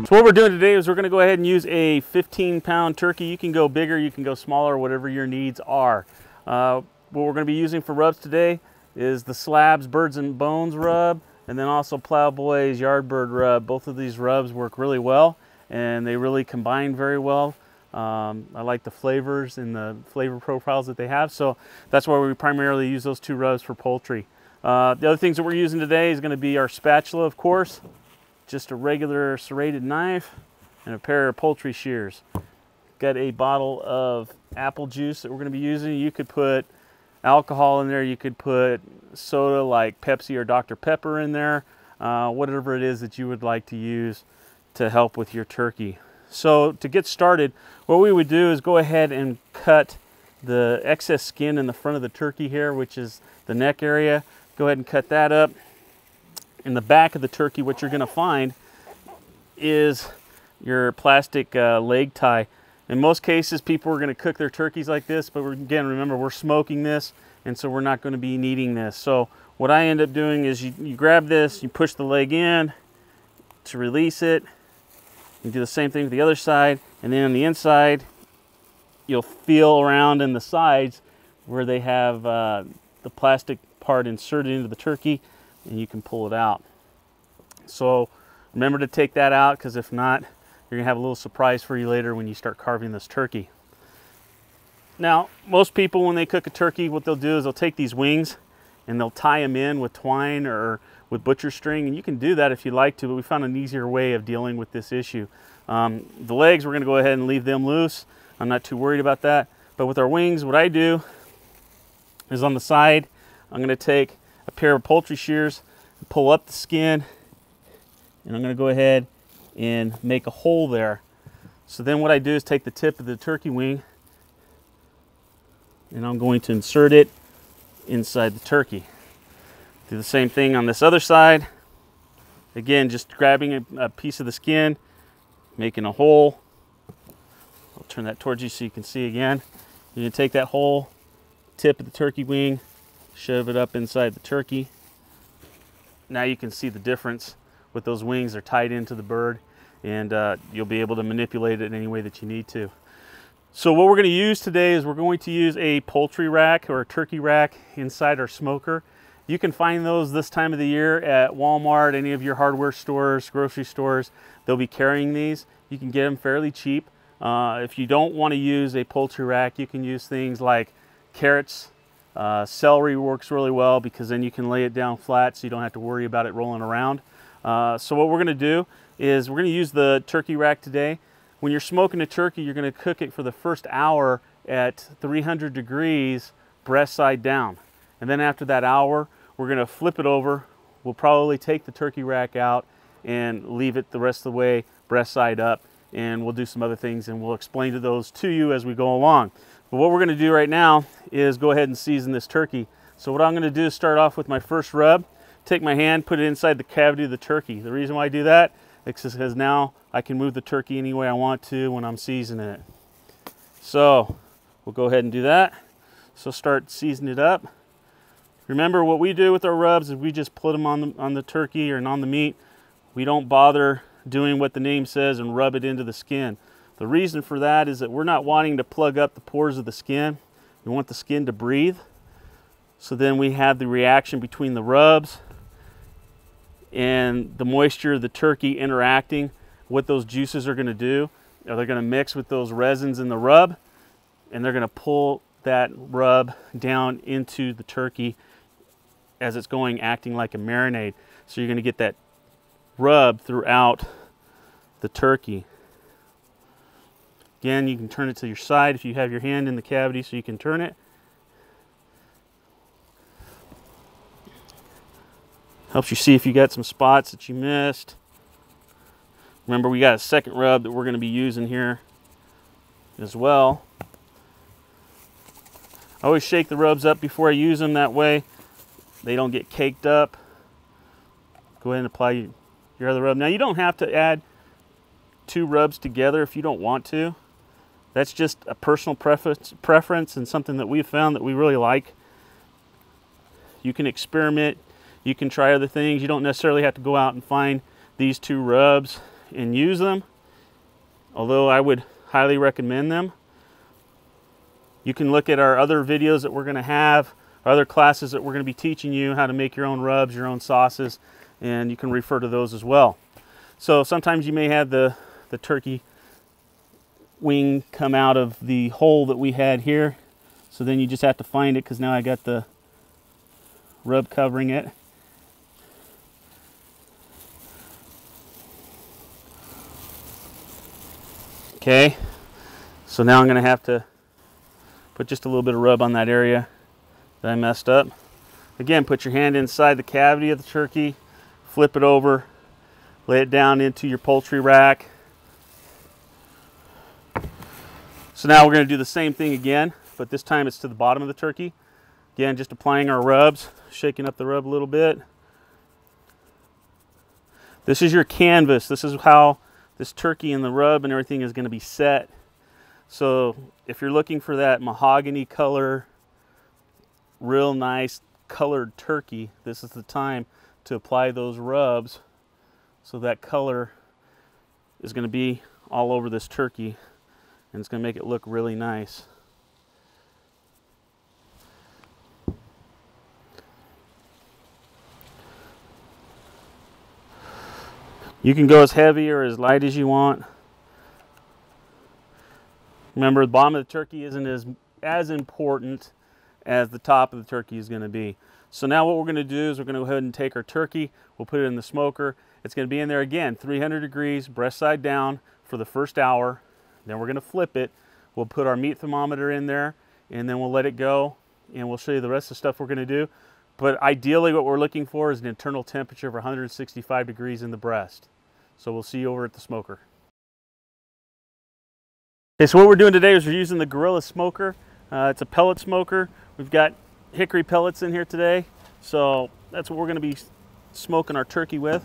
So what we're doing today is we're going to go ahead and use a 15-pound turkey. You can go bigger, you can go smaller, whatever your needs are. What we're going to be using for rubs today is the Slabs Birds and Bones rub, and then also Plowboy's Yardbird rub. Both of these rubs work really well, and they really combine very well. I like the flavors and the flavor profiles that they have, so that's why we primarily use those two rubs for poultry. The other things that we're using today is going to be our spatula, of course, just a regular serrated knife, and a pair of poultry shears. Got a bottle of apple juice that we're going to be using. You could put alcohol in there, you could put soda like Pepsi or Dr. Pepper in there, whatever it is that you would like to use to help with your turkey. So to get started, what we would do is go ahead and cut the excess skin in the front of the turkey here, which is the neck area. Go ahead and cut that up. In the back of the turkey, what you're going to find is your plastic leg tie. In most cases, people are going to cook their turkeys like this, but again, remember, we're smoking this, and so we're not going to be needing this. So what I end up doing is you grab this, you push the leg in to release it. You do the same thing with the other side, and then on the inside, you'll feel around in the sides where they have the plastic part inserted into the turkey, and you can pull it out. So remember to take that out, because if not, you're gonna have a little surprise for you later when you start carving this turkey. Now, most people, when they cook a turkey, what they'll do is they'll take these wings and they'll tie them in with twine or with butcher string, and you can do that if you like to, but we found an easier way of dealing with this issue. The legs, we're gonna go ahead and leave them loose. I'm not too worried about that. But with our wings, what I do is on the side, I'm gonna take a pair of poultry shears, pull up the skin, and I'm going to go ahead and make a hole there. So then what I do is take the tip of the turkey wing, and I'm going to insert it inside the turkey. Do the same thing on this other side. Again, just grabbing a piece of the skin, making a hole. I'll turn that towards you so you can see again. You're going to take that whole tip of the turkey wing, shove it up inside the turkey. Now you can see the difference with those wings. They're tied into the bird, and you'll be able to manipulate it any way that you need to. So what we're going to use today is we're going to use a poultry rack or a turkey rack inside our smoker. You can find those this time of the year at Walmart, any of your hardware stores, grocery stores. They'll be carrying these. You can get them fairly cheap. If you don't want to use a poultry rack, you can use things like carrots. Celery works really well, because then you can lay it down flat so you don't have to worry about it rolling around. So what we're going to do is we're going to use the turkey rack today. When you're smoking a turkey, you're going to cook it for the first hour at 300 degrees breast side down. And then after that hour, we're going to flip it over. We'll probably take the turkey rack out and leave it the rest of the way breast side up, and we'll do some other things, and we'll explain those to you as we go along. But what we're going to do right now is go ahead and season this turkey. So what I'm going to do is start off with my first rub, take my hand, put it inside the cavity of the turkey. The reason why I do that is because now I can move the turkey any way I want to when I'm seasoning it. So we'll go ahead and do that. So start seasoning it up. Remember, what we do with our rubs is we just put them on the turkey or on the meat. We don't bother doing what the name says and rub it into the skin. The reason for that is that we're not wanting to plug up the pores of the skin. We want the skin to breathe. So then we have the reaction between the rubs and the moisture of the turkey interacting. What those juices are going to do, they're going to mix with those resins in the rub, and they're going to pull that rub down into the turkey as it's going, acting like a marinade. So you're going to get that rub throughout the turkey. Again, you can turn it to your side if you have your hand in the cavity, so you can turn it. Helps you see if you got some spots that you missed. Remember, we got a second rub that we're going to be using here as well. I always shake the rubs up before I use them, that way they don't get caked up. Go ahead and apply your other rub. Now, you don't have to add two rubs together if you don't want to. That's just a personal preference and something that we've found that we really like. You can experiment. You can try other things. You don't necessarily have to go out and find these two rubs and use them, although I would highly recommend them. You can look at our other videos that we're going to have, our other classes that we're going to be teaching you how to make your own rubs, your own sauces, and you can refer to those as well. So sometimes you may have the turkey wing come out of the hole that we had here. So then you just have to find it, because now I got the rub covering it. Okay, so now I'm going to have to put just a little bit of rub on that area that I messed up. Again, put your hand inside the cavity of the turkey, flip it over, lay it down into your poultry rack. So now we're going to do the same thing again, but this time it's to the bottom of the turkey. Again, just applying our rubs, shaking up the rub a little bit. This is your canvas. This is how this turkey and the rub and everything is going to be set. So if you're looking for that mahogany color, real nice colored turkey, this is the time to apply those rubs, so that color is going to be all over this turkey and it's going to make it look really nice. You can go as heavy or as light as you want. Remember, the bottom of the turkey isn't as important as the top of the turkey is going to be. So now what we're going to do is we're going to go ahead and take our turkey, we'll put it in the smoker. It's going to be in there again, 300 degrees, breast side down for the first hour. Then we're going to flip it. We'll put our meat thermometer in there, and then we'll let it go, and we'll show you the rest of the stuff we're going to do. But ideally what we're looking for is an internal temperature of 165 degrees in the breast. So we'll see you over at the smoker. Okay, so what we're doing today is we're using the Gorilla Smoker. It's a pellet smoker. We've got hickory pellets in here today, so that's what we're going to be smoking our turkey with.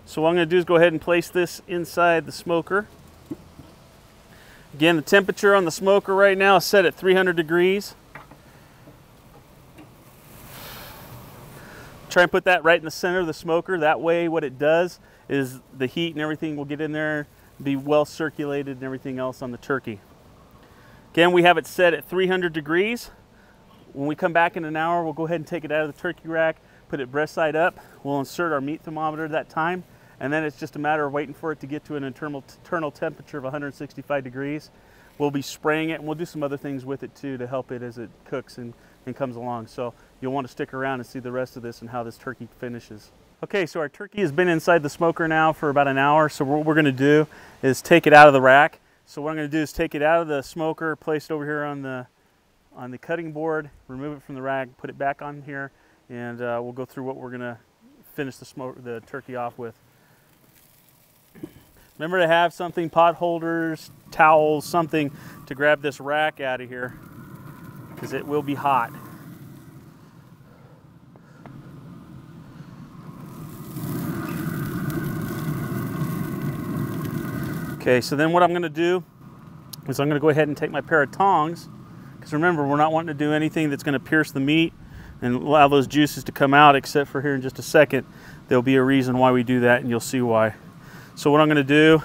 So what I'm going to do is go ahead and place this inside the smoker. Again, the temperature on the smoker right now is set at 300 degrees. Try and put that right in the center of the smoker. That way what it does is the heat and everything will get in there, be well circulated and everything else on the turkey. Again, we have it set at 300 degrees. When we come back in an hour, we'll go ahead and take it out of the turkey rack, put it breast side up. We'll insert our meat thermometer at that time, and then it's just a matter of waiting for it to get to an internal temperature of 165 degrees. We'll be spraying it, and we'll do some other things with it too to help it as it cooks and comes along. So you'll want to stick around and see the rest of this and how this turkey finishes. Okay, so our turkey has been inside the smoker now for about an hour. So what we're going to do is take it out of the rack. So what I'm going to do is take it out of the smoker, place it over here on the cutting board, remove it from the rack, put it back on here, and we'll go through what we're going to finish the turkey off with. Remember to have something, pot holders, towels, something to grab this rack out of here, because it will be hot. Okay, so then what I'm going to do is I'm going to go ahead and take my pair of tongs, because remember, we're not wanting to do anything that's going to pierce the meat and allow those juices to come out, except for here in just a second. There'll be a reason why we do that, and you'll see why. So what I'm going to do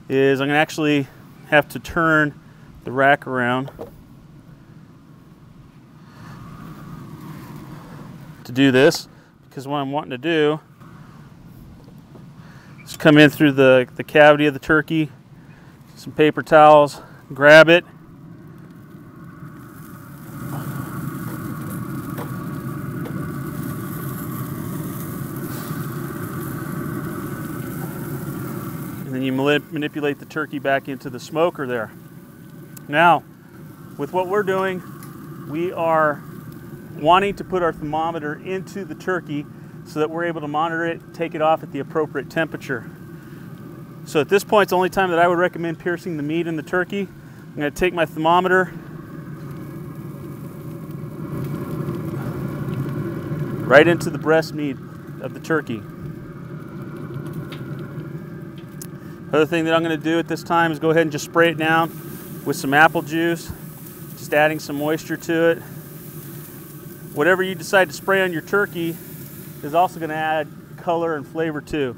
is I'm going to actually have to turn the rack around to do this, because what I'm wanting to do is come in through the cavity of the turkey, some paper towels, grab it, and then you manipulate the turkey back into the smoker there. Now, with what we're doing, we are wanting to put our thermometer into the turkey so that we're able to monitor it, take it off at the appropriate temperature. So at this point, it's the only time that I would recommend piercing the meat in the turkey. I'm going to take my thermometer, right into the breast meat of the turkey. Other thing that I'm going to do at this time is go ahead and just spray it down with some apple juice, just adding some moisture to it. Whatever you decide to spray on your turkey is also going to add color and flavor too.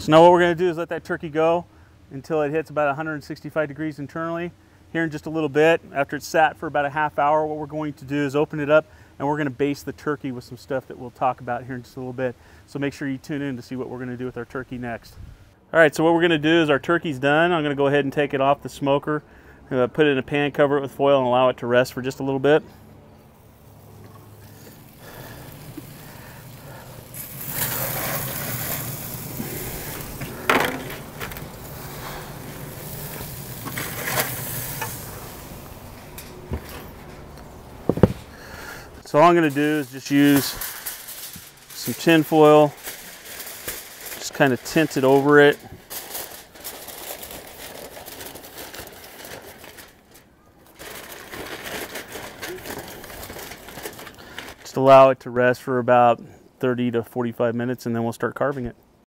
So now what we're going to do is let that turkey go until it hits about 165 degrees internally. Here in just a little bit, after it's sat for about a half hour, what we're going to do is open it up and we're going to baste the turkey with some stuff that we'll talk about here in just a little bit. So make sure you tune in to see what we're going to do with our turkey next. All right, so what we're going to do is our turkey's done. I'm going to go ahead and take it off the smoker, put it in a pan, cover it with foil, and allow it to rest for just a little bit. So all I'm going to do is just use some tin foil, just kind of tint it over it. Just allow it to rest for about 30 to 45 minutes and then we'll start carving it.